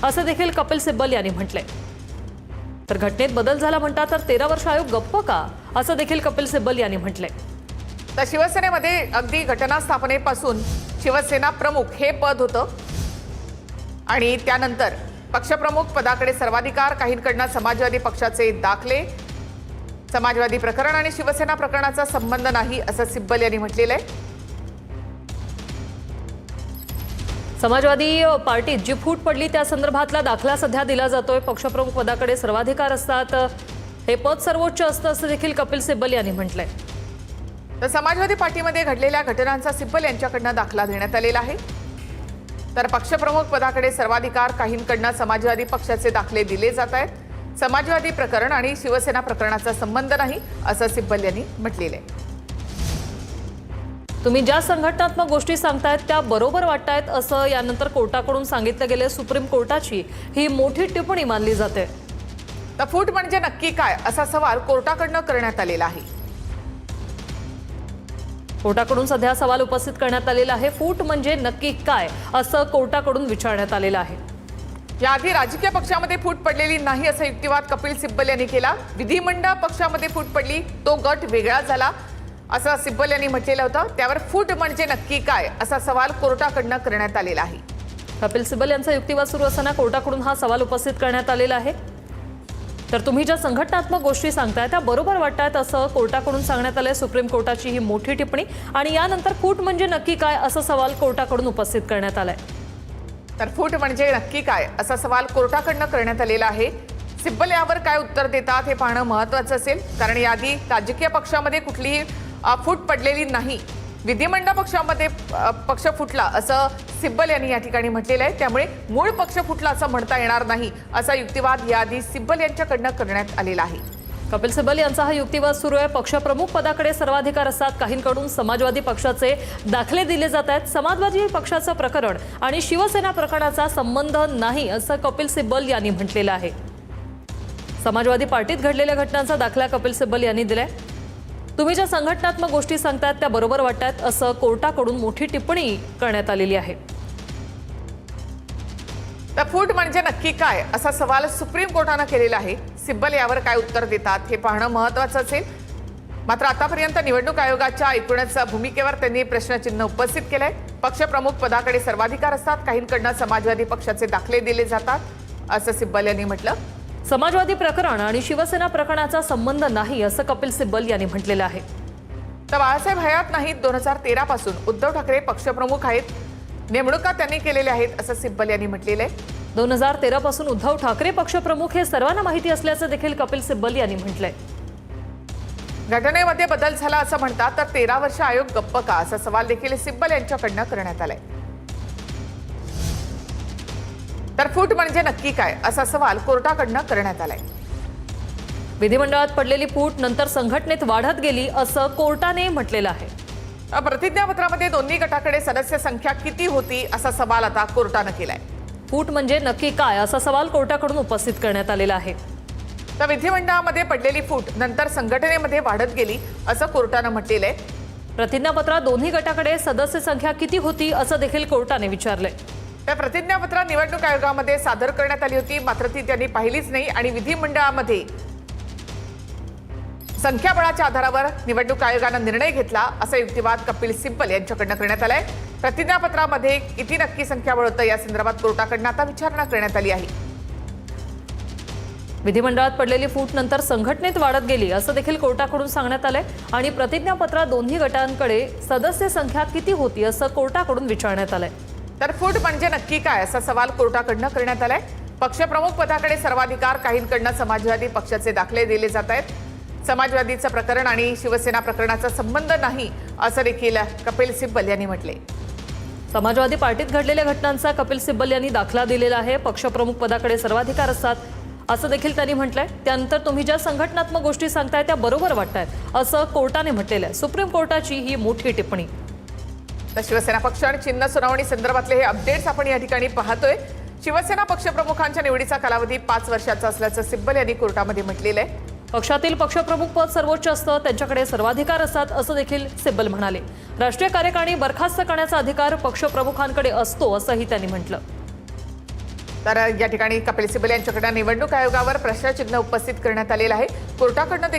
असं देखील कपिल सिब्बल यांनी म्हटलंय। तर घटनेत बदल झाला म्हणता तर 13 वर्ष आयोग गप्प का, असं देखील कपिल सिब्बल यांनी म्हटलंय। तर शिवसेनेमध्ये अगदी घटना स्थापनेपासून शिवसेना प्रमुख हे पद होतं आणि त्यानंतर पक्षप्रमुख पदाकडे सर्वाधिकार, काहींकडनं समाजवादी पक्षाचे दाखले, समाजवादी प्रकरण आणि शिवसेना प्रकरणाचा संबंध नाही असं सिब्बल यांनी म्हटलेलं आहे। समाजवादी पार्टीत जी फूट पडली त्या संदर्भातला दाखला सध्या दिला जातोय। पक्षप्रमुख पदाकडे सर्वाधिकार असतात, हे पद सर्वोच्च असतं असं देखील कपिल सिब्बल यांनी म्हटलंय। तर समाजवादी पार्टीमध्ये घडलेल्या घटनांचा सिब्बल यांच्याकडनं दाखला देण्यात आलेला आहे। तर पक्षप्रमुख पदाकडे सर्वाधिकार, काहींकडनं समाजवादी पक्षाचे दाखले दिले जात आहेत। समाजवादी प्रकरण आणि शिवसेना प्रकरणाचा संबंध नाही असं सिब्बल यांनी म्हटलेलं आहे। तुम्ही ज्या संघटनात्मक गोष्टी सांगतायत त्या बरोबर वाटतायत असं यानंतर कोर्टाकडून सांगितलं गेले। सुप्रीम कोर्टाची ही मोठी टिप्पणी मानली जाते। तर फूट म्हणजे नक्की काय असा सवाल कोर्टाकडनं करण्यात आलेला आहे। कोर्टाकडून सध्या सवाल उपस्थित करण्यात आलेला आहे। फूट म्हणजे नक्की काय असं कोर्टाकडून विचारण्यात आलेलं आहे। याआधी राजकीय पक्षामध्ये फूट पडलेली नाही असा युक्तिवाद कपिल सिब्बल यांनी केला। विधिमंडळ पक्षामध्ये फूट पडली, तो गट वेगळा झाला असं सिब्बल यांनी म्हटलेलं होतं। त्यावर फूट म्हणजे नक्की काय असा सवाल कोर्टाकडनं करण्यात आलेला आहे। कपिल सिब्बल यांचा युक्तिवाद सुरू असताना कोर्टाकडून हा सवाल उपस्थित करण्यात आलेला आहे। तर तुम्ही ज्या संघटनात्मक गोष्टी सांगताय त्या बरोबर वाटतायत असं कोर्टाकडून सांगण्यात आलंय। सुप्रीम कोर्टाची ही मोठी टिप्पणी आणि यानंतर फूट म्हणजे नक्की काय असा सवाल कोर्टाकडून उपस्थित करण्यात आलाय। तर फूट म्हणजे नक्की काय असा सवाल कोर्टाकडनं करण्यात आलेला आहे। सिब्बल यावर काय उत्तर देतात हे पाहणं महत्त्वाचं असेल, कारण याआधी राजकीय पक्षामध्ये कुठलीही फूट पडलेली नाही, विधिमंडळ पक्षामध्ये पक्ष फुटला असं सिब्बल यांनी या ठिकाणी म्हटलेलं आहे। त्यामुळे मूळ पक्ष फुटला असं म्हणता येणार नाही असा युक्तिवाद याआधी सिब्बल यांच्याकडनं करण्यात आलेला आहे। कपिल सिब्बल यांचा हा युक्तिवाद सुरू आहे। पक्षप्रमुख पदाकडे सर्वाधिकार असतात, काहींकडून समाजवादी पक्षाचे दाखले दिले जात आहेत। समाजवादी पक्षाचं प्रकरण आणि शिवसेना प्रकरणाचा संबंध नाही असं कपिल सिब्बल यांनी म्हटलेलं आहे। समाजवादी पार्टीत घडलेल्या घटनांचा दाखला कपिल सिब्बल यांनी दिलाय। तुम्ही ज्या संघटनात्मक गोष्टी सांगतायत त्या बरोबर वाटतात असं कोर्टाकडून मोठी टिप्पणी करण्यात आलेली आहे। तर फूट म्हणजे नक्की काय असा सवाल सुप्रीम कोर्टानं केलेला आहे। सिब्बल यावर काय उत्तर देतात हे पाहणं महत्त्वाचं असेल। मात्र आतापर्यंत निवडणूक आयोगाच्या एकूणच भूमिकेवर त्यांनी प्रश्नचिन्ह उपस्थित केलंय। पक्षप्रमुख पदाकडे सर्वाधिकार असतात, काहींकडनं समाजवादी पक्षाचे दाखले दिले जातात असं सिब्बल यांनी म्हटलं। समाजवादी प्रकरण आणि शिवसेना प्रकरणाचा संबंध नाही असं कपिल सिब्बल यांनी म्हटलेलं आहे। तर बाळासाहेब हयात नाहीत, 2013 पासून उद्धव ठाकरे पक्षप्रमुख आहेत, नेमणुका त्यांनी केलेल्या आहेत असं सिब्बल यांनी म्हटलेलं आहे। 2013 पासून उद्धव ठाकरे पक्षप्रमुख हे सर्वांना माहिती असल्याचं देखील कपिल सिब्बल यांनी म्हटलंय। घटनेमध्ये बदल झाला असं म्हणतात तर 13 वर्ष आयोग गप्प का असा सवाल देखील सिब्बल यांच्याकडनं करण्यात आलाय। तर फूट म्हणजे नक्की काय असा सवाल कोर्टाकडनं करण्यात आलाय। विधिमंडळात पडलेली फूट नंतर संघटनेत वाढत गेली असं कोर्टाने म्हटलेलं आहे। प्रतिज्ञापत्रामध्ये दोन्ही गटाकडे सदस्य संख्या किती होती असा सवाल आता कोर्टानं केलाय। फूट म्हणजे नक्की काय असा सवाल कोर्टाकडून उपस्थित करण्यात आलेला आहे। तर विधिमंडळामध्ये पडलेली फूट नंतर संघटनेमध्ये वाढत गेली असं कोर्टानं म्हटलेलं आहे। प्रतिज्ञापत्रात दोन्ही गटाकडे सदस्य संख्या किती होती असं देखील कोर्टाने विचारलंय। त्या प्रतिज्ञापत्रात निवडणूक आयोगामध्ये सादर करण्यात आली होती, मात्र ती त्यांनी पाहिलीच नाही आणि विधिमंडळामध्ये संख्याबळाच्या आधारावर निवडणूक आयोगानं निर्णय घेतला असा युक्तिवाद कपिल सिब्बल यांच्याकडनं करण्यात आलाय। प्रतिज्ञापत्रामध्ये किती नक्की संख्याबळ होतं या संदर्भात कोर्टाकडनं आता विचारणा करण्यात आली आहे। विधिमंडळात पडलेली फूट नंतर संघटनेत वाढत गेली असं देखील कोर्टाकडून सांगण्यात आलंय आणि प्रतिज्ञापत्रात दोन्ही गटांकडे सदस्य संख्या किती होती असं कोर्टाकडून विचारण्यात आलंय। तर फूट म्हणजे नक्की काय असा सवाल कोर्टाकडनं करण्यात आलाय। पक्षप्रमुख पदाकडे सर्वाधिकार, काहींकडनं समाजवादी पक्षाचे दाखले दिले जात आहेत। समाजवादीचं प्रकरण आणि शिवसेना प्रकरणाचा संबंध नाही असं देखील कपिल सिब्बल यांनी म्हटले। समाजवादी पार्टीत घडलेल्या घटनांचा कपिल सिब्बल यांनी दाखला दिलेला आहे। पक्षप्रमुख पदाकडे सर्वाधिकार असतात असं देखील त्यांनी म्हटलंय। त्यानंतर तुम्ही ज्या संघटनात्मक गोष्टी सांगताय त्या बरोबर वाटतायत असं कोर्टाने म्हटलेलं आहे। सुप्रीम कोर्टाची ही मोठी टिप्पणी। तर शिवसेना पक्ष आणि चिन्ह सुनावणी संदर्भातले हे अपडेट्स आपण या ठिकाणी पाहतोय। शिवसेना पक्षप्रमुखांच्या निवडीचा कालावधी 5 वर्षाचा असल्याचं सिब्बल यांनी कोर्टामध्ये म्हटलेलं आहे। पक्षातील पक्षप्रमुख पद सर्वोच्च असतं, त्यांच्याकडे सर्वाधिकार असतात असं देखील सिब्बल म्हणाले। राष्ट्रीय कार्यकारिणी बरखास्त करण्याचा अधिकार पक्षप्रमुखांकडे असतो असंही त्यांनी म्हटलं। तर या ठिकाणी कपिल सिब्बल यांच्याकडे निवडणूक आयोगावर प्रश्नचिन्ह उपस्थित करण्यात आलेलं आहे. कोर्टाकडनं